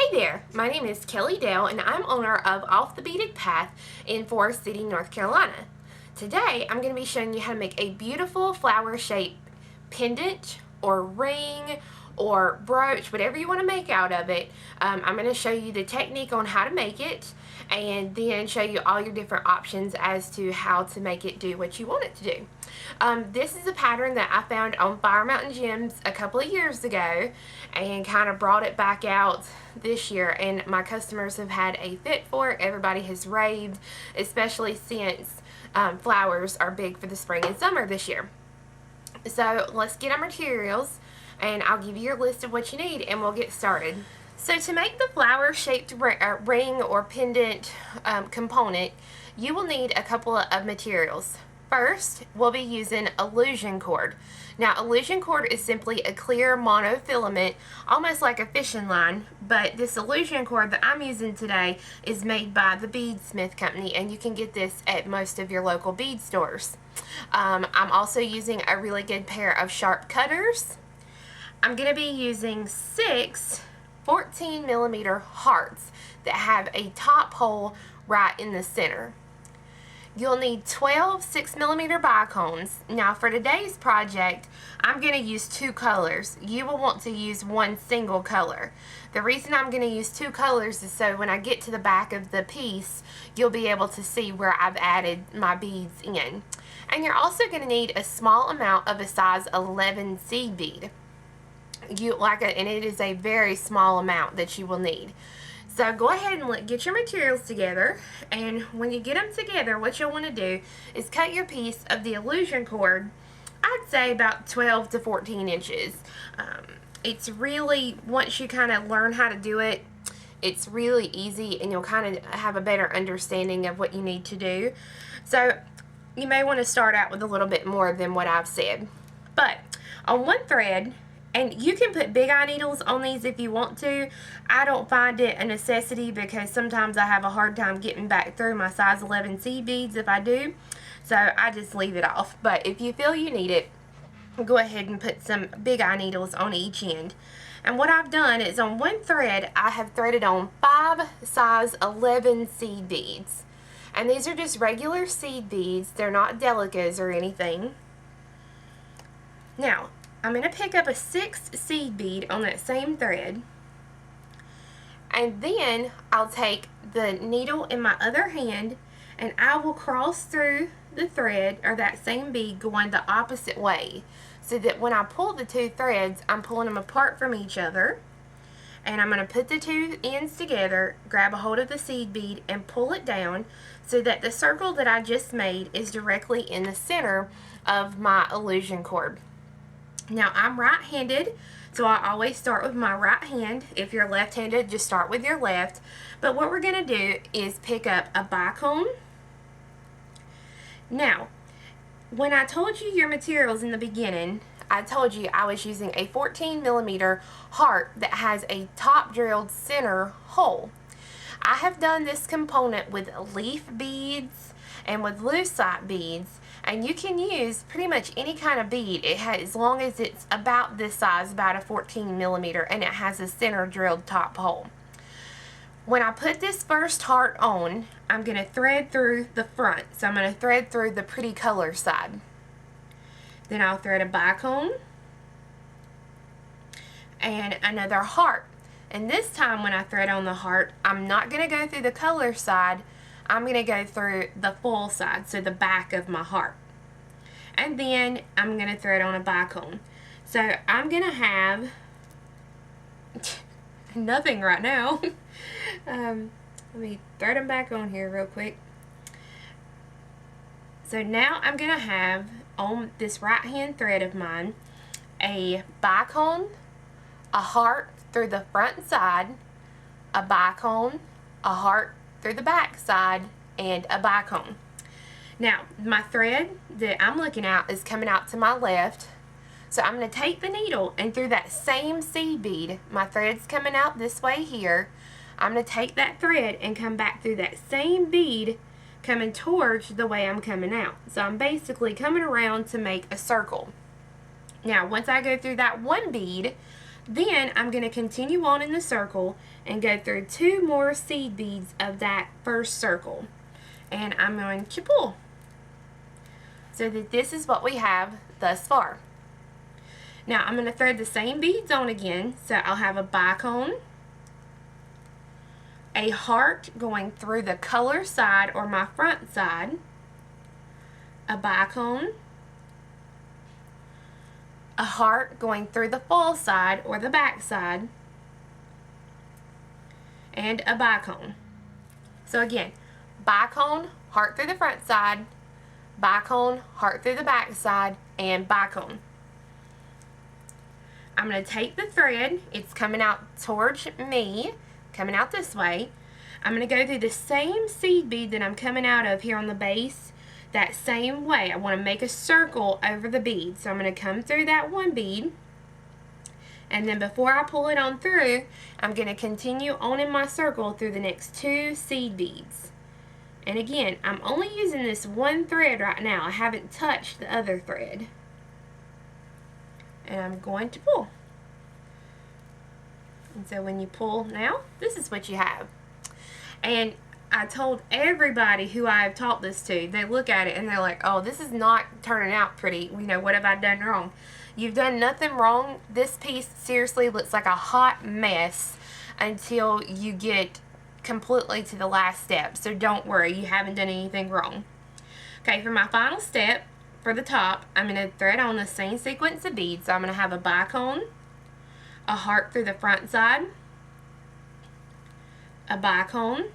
Hey there, my name is Kelly Dale and I'm owner of Off the Beaded Path in Forest City, North Carolina. Today I'm going to be showing you how to make a beautiful flower shaped pendant or ring or brooch, whatever you want to make out of it. I'm going to show you the technique on how to make it and then show you all your different options as to how to make it do what you want it to do. This is a pattern that I found on Fire Mountain Gems a couple of years ago and kind of brought it back out this year, and my customers have had a fit for it. Everybody has raved, especially since flowers are big for the spring and summer this year. So let's get our materials and I'll give you your list of what you need and we'll get started. So to make the flower shaped ring or pendant component, you will need a couple of materials. First, we'll be using illusion cord. Now, illusion cord is simply a clear monofilament, almost like a fishing line, but this illusion cord that I'm using today is made by the Beadsmith Company, and you can get this at most of your local bead stores. I'm also using a really good pair of sharp cutters. I'm going to be using 6 14mm hearts that have a top hole right in the center. You'll need 12 6mm bicones. Now for today's project, I'm going to use 2 colors. You will want to use one single color. The reason I'm going to use 2 colors is so when I get to the back of the piece, you'll be able to see where I've added my beads in. And you're also going to need a small amount of a size 11 seed bead. And it is a very small amount that you will need. So go ahead and get your materials together, and when you get them together, what you'll want to do is cut your piece of the illusion cord, I'd say about 12 to 14 inches. It's really, once you kind of learn how to do it, it's really easy and you'll kind of have a better understanding of what you need to do. So you may want to start out with a little bit more than what I've said. But on one thread, and you can put big eye needles on these if you want to. I don't find it a necessity because sometimes I have a hard time getting back through my size 11 seed beads if I do. So I just leave it off. But if you feel you need it, go ahead and put some big eye needles on each end. And what I've done is on one thread, I have threaded on 5 size 11 seed beads. And these are just regular seed beads. They're not delicas or anything. Now, I'm going to pick up a 6th seed bead on that same thread, and then I'll take the needle in my other hand and I will cross through the thread or that same bead going the opposite way, so that when I pull the 2 threads, I'm pulling them apart from each other, and I'm going to put the 2 ends together, grab a hold of the seed bead and pull it down so that the circle that I just made is directly in the center of my illusion cord. Now, I'm right-handed, so I always start with my right hand. If you're left-handed, just start with your left. But what we're going to do is pick up a bicone. Now, when I told you your materials in the beginning, I told you I was using a 14mm heart that has a top drilled center hole. I have done this component with leaf beads and with lucite beads, and you can use pretty much any kind of bead as long as it's about this size, about a 14mm, and it has a center drilled top hole. When I put this first heart on, I'm going to thread through the front, so I'm going to thread through the pretty color side. Then I'll thread a bicone and another heart. And this time when I thread on the heart, I'm not going to go through the color side, I'm going to go through the full side, so the back of my heart. And then I'm going to thread on a bicone. So I'm going to have nothing right now. Let me thread them back on here real quick. So now I'm going to have on this right hand thread of mine a bicone, a heart through the front side, a bicone, a heart through the back side, and a bicone. Now, my thread that I'm looking at is coming out to my left, so I'm going to take the needle and through that same seed bead, my thread's coming out this way here, I'm going to take that thread and come back through that same bead coming towards the way I'm coming out. So I'm basically coming around to make a circle. Now, once I go through that one bead, Then I'm going to continue on in the circle and go through 2 more seed beads of that first circle. And I'm going to pull. So that this is what we have thus far. Now I'm going to thread the same beads on again. So I'll have a bicone, a heart going through the color side or my front side, a bicone, a heart going through the fall side or the back side, and a bicone. So again, bicone, heart through the front side, bicone, heart through the back side, and bicone. I'm going to take the thread, it's coming out towards me, coming out this way. I'm going to go through the same seed bead that I'm coming out of here on the base, that same way. I want to make a circle over the bead. So I'm going to come through that one bead, and then before I pull it on through, I'm going to continue on in my circle through the next 2 seed beads. And again, I'm only using this one thread right now. I haven't touched the other thread. And I'm going to pull. And so when you pull now, this is what you have. And I told everybody who I've taught this to, they look at it and they're like, oh, this is not turning out pretty. You know, what have I done wrong? You've done nothing wrong. This piece seriously looks like a hot mess until you get completely to the last step. So don't worry, you haven't done anything wrong. Okay, for my final step, for the top, I'm going to thread on the same sequence of beads. So I'm going to have a bicone, a heart through the front side, a bicone,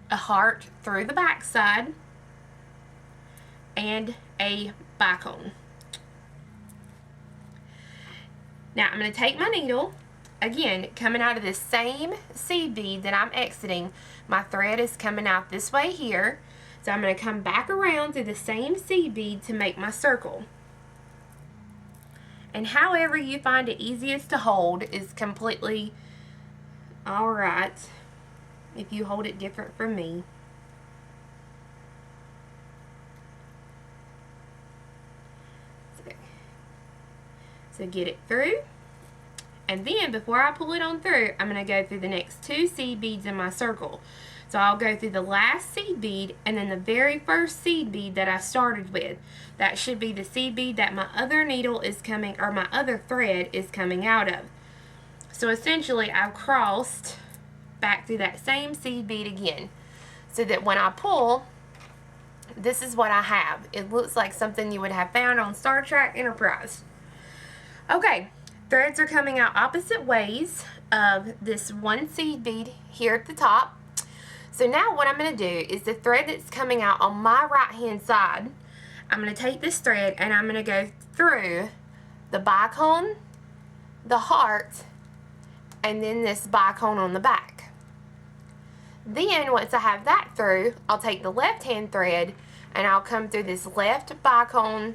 a heart through the back side, and a bicone. Now I'm going to take my needle, again coming out of the same seed bead that I'm exiting. My thread is coming out this way here, so I'm going to come back around through the same seed bead to make my circle. And however you find it easiest to hold is completely alright if you hold it different from me. So get it through, and then before I pull it on through, I'm going to go through the next 2 seed beads in my circle. So I'll go through the last seed bead and then the very first seed bead that I started with. That should be the seed bead that my other needle is coming, or my other thread is coming out of. So essentially I've crossed back through that same seed bead again, so that when I pull, this is what I have. It looks like something you would have found on Star Trek Enterprise. Okay, threads are coming out opposite ways of this one seed bead here at the top. So now what I'm going to do is the thread that's coming out on my right hand side, I'm going to take this thread and I'm going to go through the bicone, the heart, and then this bicone on the back. Then once I have that through, I'll take the left hand thread and I'll come through this left bicone,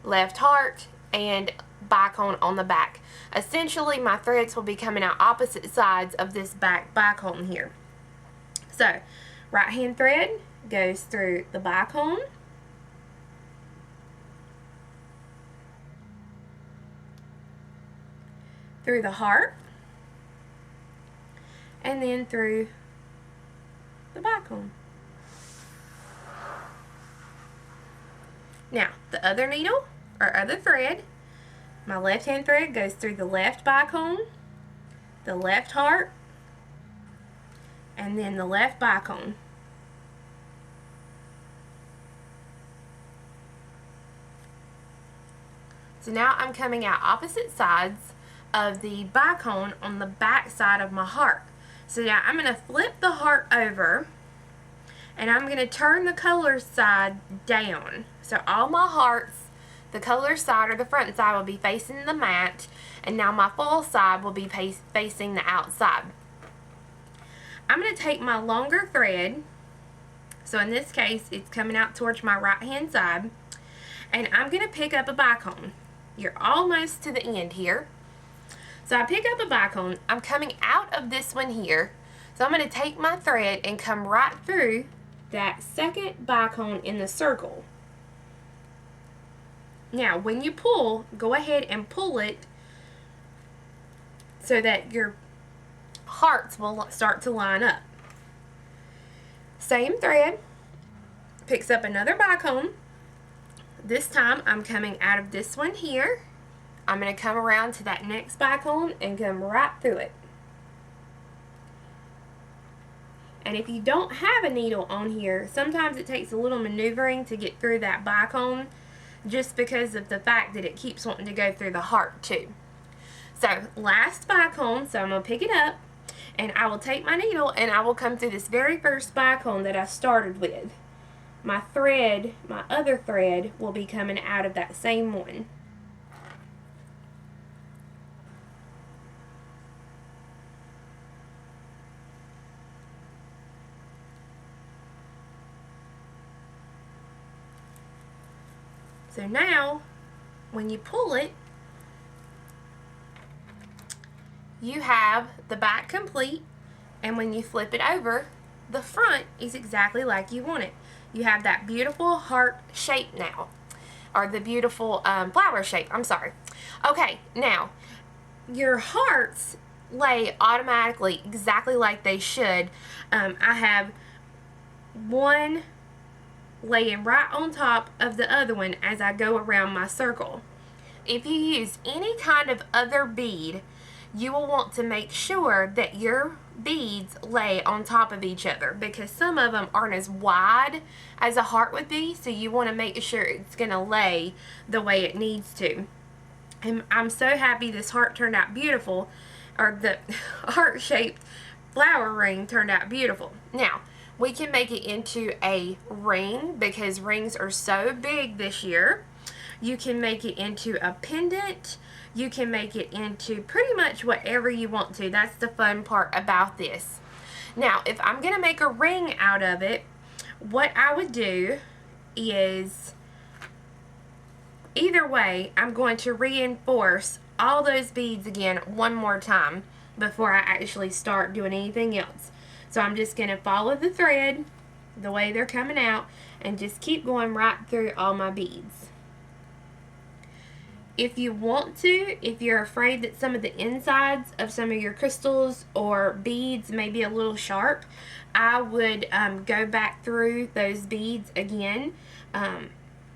left heart, and bicone on the back. Essentially my threads will be coming out opposite sides of this back bicone here. So right hand thread goes through the bicone, through the heart, and then through the bicone. Now the other needle or other thread, my left hand thread goes through the left bicone, the left heart, and then the left bicone. So now I'm coming out opposite sides of the bicone on the back side of my heart. So now I'm going to flip the heart over and I'm going to turn the color side down. So all my hearts, the color side or the front side will be facing the mat, and now my full side will be facing the outside. I'm going to take my longer thread, so in this case it's coming out towards my right hand side, and I'm going to pick up a bicone. You're almost to the end here. So I pick up a bicone, I'm coming out of this one here, so I'm going to take my thread and come right through that second bicone in the circle. Now when you pull, go ahead and pull it so that your hearts will start to line up. Same thread, picks up another bicone. This time I'm coming out of this one here. I'm going to come around to that next bicone and come right through it. And if you don't have a needle on here, sometimes it takes a little maneuvering to get through that bicone, just because of the fact that it keeps wanting to go through the heart too. So last bicone, so I'm going to pick it up and I will take my needle and I will come through this very first bicone that I started with. My thread, my other thread, will be coming out of that same one. So now, when you pull it, you have the back complete, and when you flip it over, the front is exactly like you want it. You have that beautiful heart shape now, or the beautiful flower shape, I'm sorry. Okay, now, your hearts lay automatically exactly like they should. I have one laying right on top of the other one as I go around my circle. If you use any kind of other bead, you will want to make sure that your beads lay on top of each other, because some of them aren't as wide as a heart would be, so you want to make sure it's going to lay the way it needs to. And I'm so happy this heart turned out beautiful, or the heart-shaped flower ring turned out beautiful. Now, we can make it into a ring because rings are so big this year. You can make it into a pendant. You can make it into pretty much whatever you want to. That's the fun part about this. Now, if I'm going to make a ring out of it, what I would do is, either way, I'm going to reinforce all those beads again one more time before I actually start doing anything else. So I'm just going to follow the thread the way they're coming out and just keep going right through all my beads. If you want to, if you're afraid that some of the insides of some of your crystals or beads may be a little sharp, I would go back through those beads again,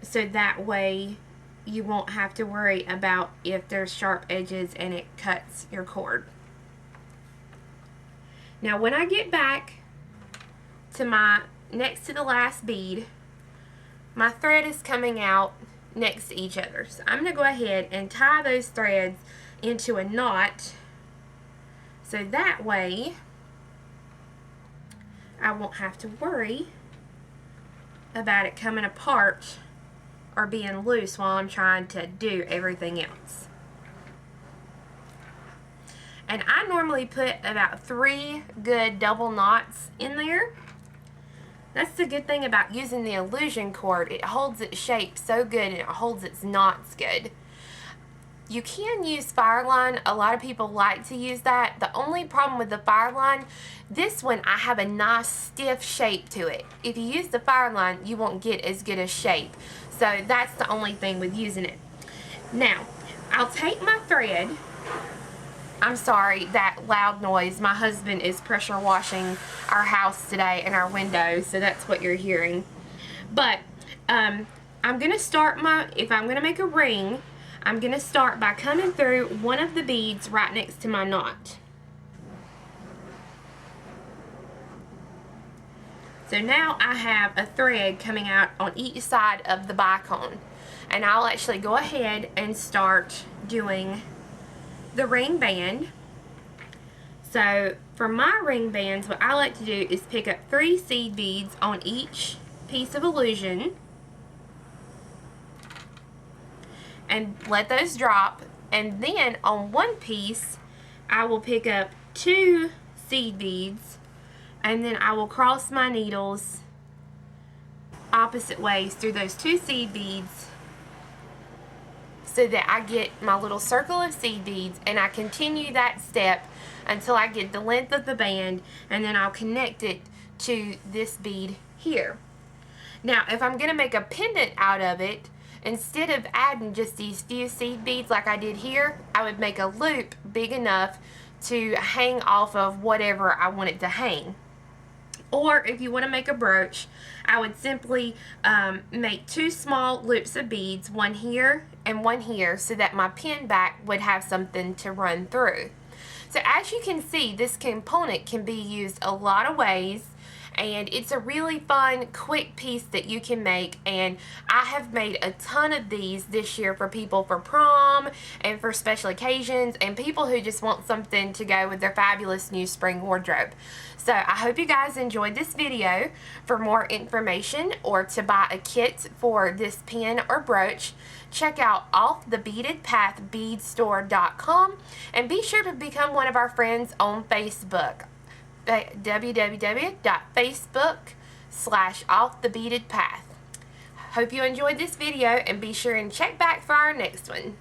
so that way you won't have to worry about if there's sharp edges and it cuts your cord. Now when I get back to my next to the last bead, my thread is coming out next to each other. So I'm going to go ahead and tie those threads into a knot, so that way I won't have to worry about it coming apart or being loose while I'm trying to do everything else. And I normally put about 3 good double knots in there. That's the good thing about using the illusion cord. It holds its shape so good and it holds its knots good. You can use fire line. A lot of people like to use that. The only problem with the fire line, this one I have a nice stiff shape to it. If you use the fire line, you won't get as good a shape. So that's the only thing with using it. Now, I'll take my thread. I'm sorry, that loud noise. My husband is pressure washing our house today and our windows, so that's what you're hearing. But I'm going to start if I'm going to make a ring, I'm going to start by coming through one of the beads right next to my knot. So now I have a thread coming out on each side of the bicone. And I'll actually go ahead and start doing the ring band. So for my ring bands, what I like to do is pick up 3 seed beads on each piece of illusion and let those drop, and then on one piece I will pick up 2 seed beads, and then I will cross my needles opposite ways through those 2 seed beads, so that I get my little circle of seed beads, and I continue that step until I get the length of the band, and then I'll connect it to this bead here. Now if I'm going to make a pendant out of it, instead of adding just these few seed beads like I did here, I would make a loop big enough to hang off of whatever I want it to hang. Or if you want to make a brooch, I would simply make 2 small loops of beads, one here and one here, so that my pin back would have something to run through. So as you can see, this component can be used a lot of ways, and it's a really fun, quick piece that you can make. And I have made a ton of these this year for people for prom and for special occasions and people who just want something to go with their fabulous new spring wardrobe. So I hope you guys enjoyed this video. For more information or to buy a kit for this pin or brooch, check out offthebeadedpathbeadstore.com and be sure to become one of our friends on Facebook. www.facebook.com/offthebeadedpath. Hope you enjoyed this video and be sure and check back for our next one.